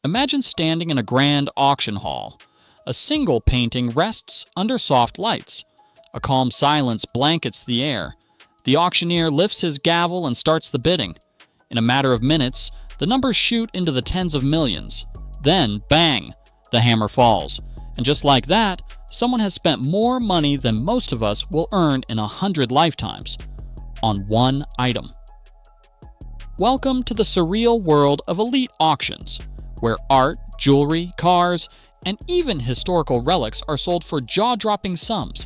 Imagine standing in a grand auction hall. A single painting rests under soft lights. A calm silence blankets the air. The auctioneer lifts his gavel and starts the bidding. In a matter of minutes, the numbers shoot into the tens of millions. Then, bang, the hammer falls. And just like that, someone has spent more money than most of us will earn in 100 lifetimes on one item. Welcome to the surreal world of elite auctions, where art, jewelry, cars, and even historical relics are sold for jaw-dropping sums.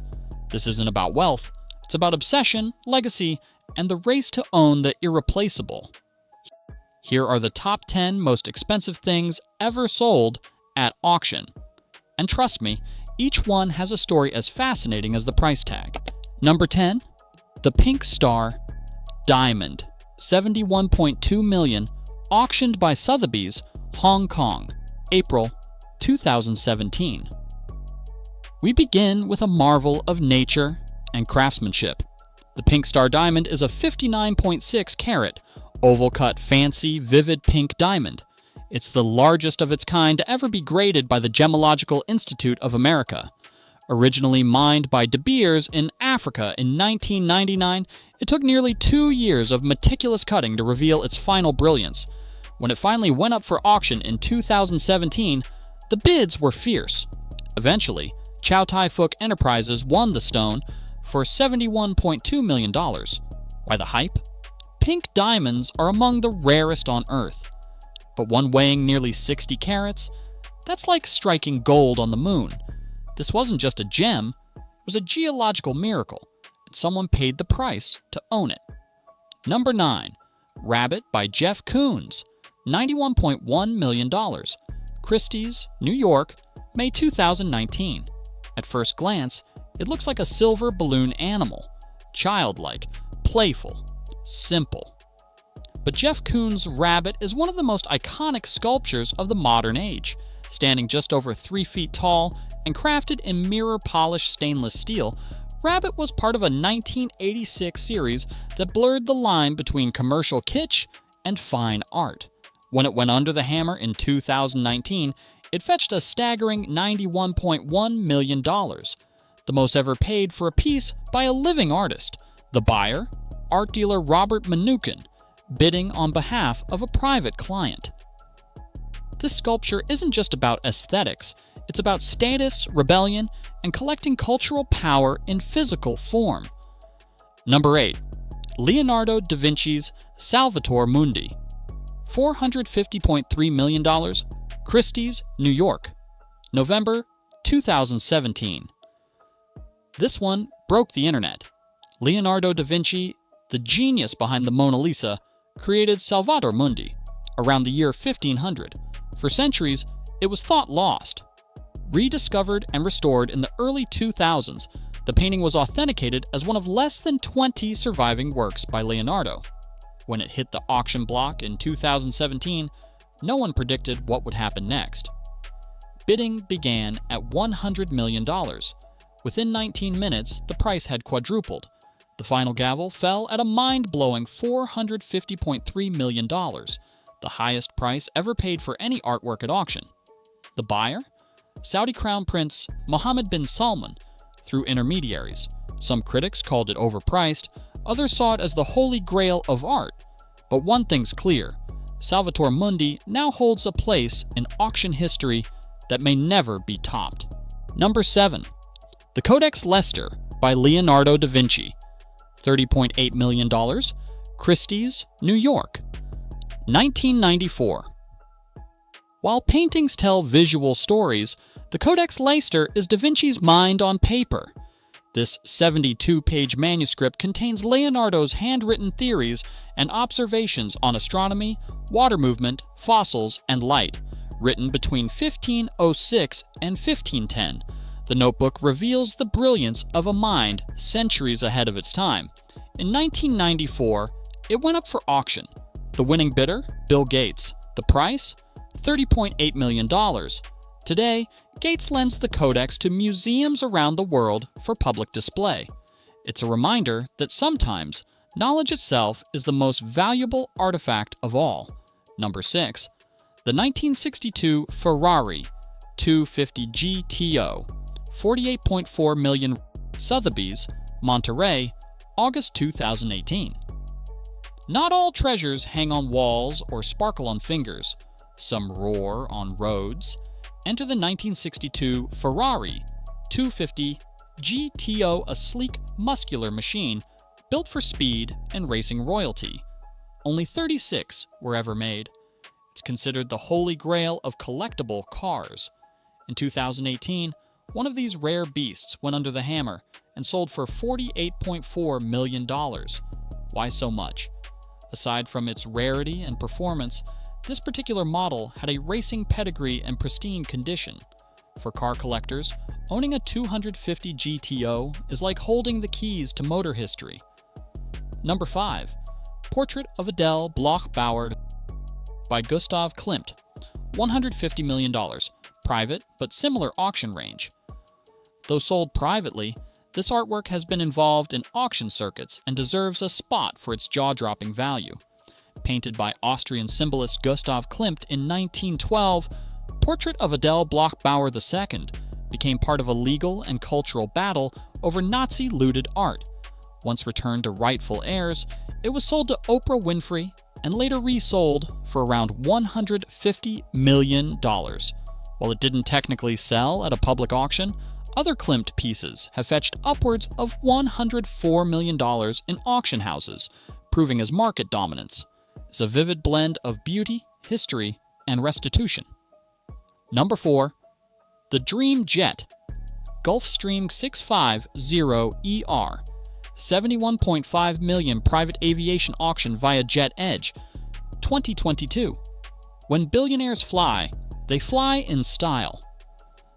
This isn't about wealth, it's about obsession, legacy, and the race to own the irreplaceable. Here are the top 10 most expensive things ever sold at auction. And trust me, each one has a story as fascinating as the price tag. Number 10, the Pink Star Diamond, $71.2 million, auctioned by Sotheby's, Hong Kong, April 2017. We begin with a marvel of nature and craftsmanship. The Pink Star Diamond is a 59.6 carat, oval-cut, fancy, vivid pink diamond. It's the largest of its kind to ever be graded by the Gemological Institute of America. Originally mined by De Beers in Africa in 1999, it took nearly 2 years of meticulous cutting to reveal its final brilliance. When it finally went up for auction in 2017, the bids were fierce. Eventually, Chow Tai Fook Enterprises won the stone for $71.2 million. Why the hype? Pink diamonds are among the rarest on Earth. But one weighing nearly 60 carats? That's like striking gold on the moon. This wasn't just a gem, it was a geological miracle, and someone paid the price to own it. Number 9. Rabbit by Jeff Koons, $91.1 million. Christie's, New York, May 2019. At first glance, it looks like a silver balloon animal. Childlike, playful, simple. But Jeff Koons' rabbit is one of the most iconic sculptures of the modern age, standing just over 3 feet tall and crafted in mirror-polished stainless steel. Rabbit was part of a 1986 series that blurred the line between commercial kitsch and fine art. When it went under the hammer in 2019, it fetched a staggering $91.1 million, the most ever paid for a piece by a living artist. The buyer, art dealer Robert Mnookin, bidding on behalf of a private client. This sculpture isn't just about aesthetics, it's about status, rebellion, and collecting cultural power in physical form. Number 8. Leonardo da Vinci's Salvator Mundi, $450.3 million. Christie's, New York, November 2017. This one broke the internet. Leonardo da Vinci, the genius behind the Mona Lisa, created Salvator Mundi around the year 1500. For centuries, it was thought lost. Rediscovered and restored in the early 2000s, the painting was authenticated as one of less than 20 surviving works by Leonardo. When it hit the auction block in 2017, no one predicted what would happen next. Bidding began at $100 million. Within 19 minutes, the price had quadrupled. The final gavel fell at a mind-blowing $450.3 million, the highest price ever paid for any artwork at auction. The buyer? Saudi Crown Prince Mohammed bin Salman, through intermediaries. Some critics called it overpriced, others saw it as the holy grail of art. But one thing's clear, Salvator Mundi now holds a place in auction history that may never be topped. Number 7. The Codex Leicester by Leonardo da Vinci, $30.8 million. Christie's, New York, 1994. While paintings tell visual stories, the Codex Leicester is da Vinci's mind on paper. This 72-page manuscript contains Leonardo's handwritten theories and observations on astronomy, water movement, fossils, and light, written between 1506 and 1510. The notebook reveals the brilliance of a mind centuries ahead of its time. In 1994, it went up for auction. The winning bidder, Bill Gates. The price? $30.8 million. Today, Gates lends the codex to museums around the world for public display. It's a reminder that sometimes knowledge itself is the most valuable artifact of all. Number 6. The 1962 Ferrari 250 GTO, 48.4 million. Sotheby's, Monterey, August 2018. Not all treasures hang on walls or sparkle on fingers. Some roar on roads. Enter the 1962 Ferrari 250 GTO, a sleek, muscular machine built for speed and racing royalty. Only 36 were ever made. It's considered the holy grail of collectible cars. In 2018, one of these rare beasts went under the hammer and sold for $48.4 million. Why so much? Aside from its rarity and performance, this particular model had a racing pedigree and pristine condition. For car collectors, owning a 250 GTO is like holding the keys to motor history. Number 5. Portrait of Adele Bloch-Bauer by Gustav Klimt, $150 million, private but similar auction range. Though sold privately, this artwork has been involved in auction circuits and deserves a spot for its jaw-dropping value. Painted by Austrian symbolist Gustav Klimt in 1912, Portrait of Adele Bloch-Bauer II became part of a legal and cultural battle over Nazi-looted art. Once returned to rightful heirs, it was sold to Oprah Winfrey and later resold for around $150 million. While it didn't technically sell at a public auction, other Klimt pieces have fetched upwards of $104 million in auction houses, proving his market dominance. It's a vivid blend of beauty, history, and restitution. Number 4. The Dream Jet, Gulfstream 650ER, 71.5 million private aviation auction via Jet Edge, 2022. When billionaires fly, they fly in style.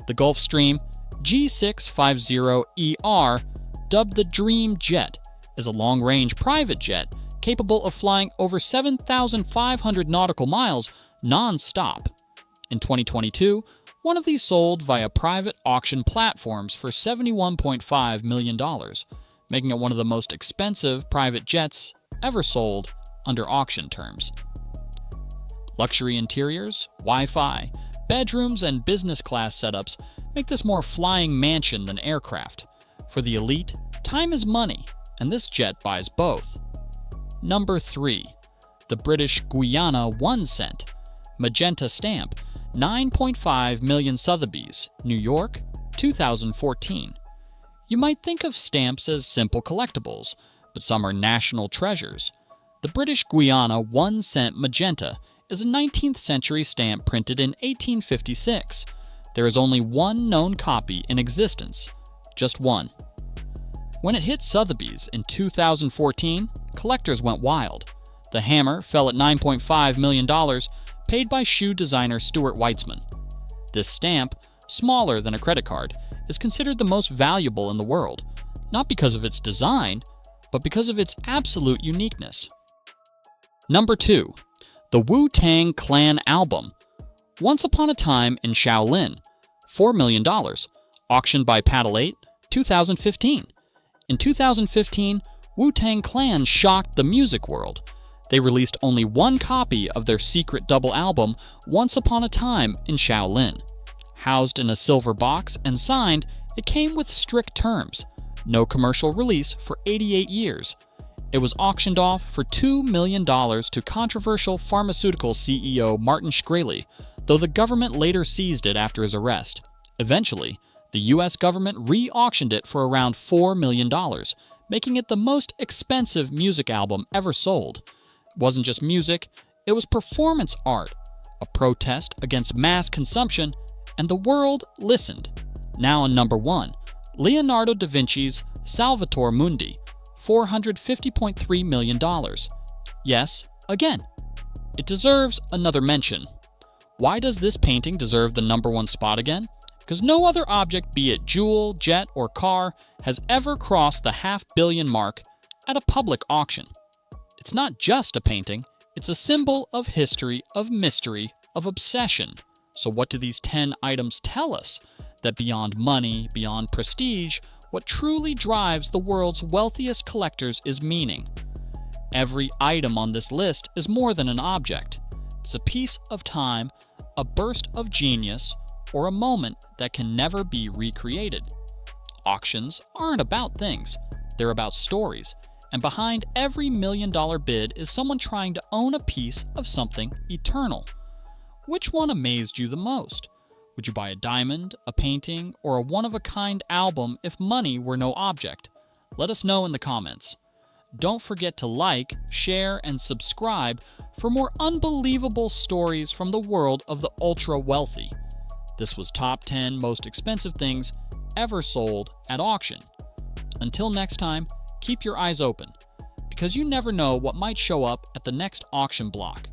The Gulfstream G650ER, dubbed the Dream Jet, is a long-range private jet capable of flying over 7,500 nautical miles non-stop. In 2022, one of these sold via private auction platforms for $71.5 million, making it one of the most expensive private jets ever sold under auction terms. Luxury interiors, Wi-Fi, bedrooms, and business class setups make this more flying mansion than aircraft. For the elite, time is money, and this jet buys both. Number 3. The British Guiana 1 cent, magenta stamp, 9.5 million Sotheby's, New York, 2014. You might think of stamps as simple collectibles, but some are national treasures. The British Guiana 1 cent magenta is a 19th century stamp printed in 1856. There is only one known copy in existence, just one. When it hit Sotheby's in 2014, collectors went wild. The hammer fell at $9.5 million, paid by shoe designer Stuart Weitzman. This stamp, smaller than a credit card, is considered the most valuable in the world, not because of its design, but because of its absolute uniqueness. Number 2. The Wu-Tang Clan album, Once Upon a Time in Shaolin, $4 million, auctioned by Paddle 8, 2015. In 2015, Wu-Tang Clan shocked the music world. They released only one copy of their secret double album, Once Upon a Time in Shaolin. Housed in a silver box and signed, it came with strict terms. No commercial release for 88 years. It was auctioned off for $2 million to controversial pharmaceutical CEO Martin Shkreli, though the government later seized it after his arrest. Eventually, the U.S. government re-auctioned it for around $4 million, making it the most expensive music album ever sold. It wasn't just music, it was performance art, a protest against mass consumption, and the world listened. Now on number 1, Leonardo da Vinci's Salvator Mundi, $450.3 million. Yes, again, it deserves another mention. Why does this painting deserve the number 1 spot again? Because no other object, be it jewel, jet, or car, has ever crossed the $500 million mark at a public auction. It's not just a painting, it's a symbol of history, of mystery, of obsession. So what do these 10 items tell us? That beyond money, beyond prestige, what truly drives the world's wealthiest collectors is meaning. Every item on this list is more than an object. It's a piece of time, a burst of genius, or a moment that can never be recreated. Auctions aren't about things, they're about stories, and behind every million-dollar bid is someone trying to own a piece of something eternal. Which one amazed you the most? Would you buy a diamond, a painting, or a one-of-a-kind album if money were no object? Let us know in the comments. Don't forget to like, share, and subscribe for more unbelievable stories from the world of the ultra-wealthy. This was Top 10 Most Expensive Things Ever Sold at Auction. Until next time, keep your eyes open, because you never know what might show up at the next auction block.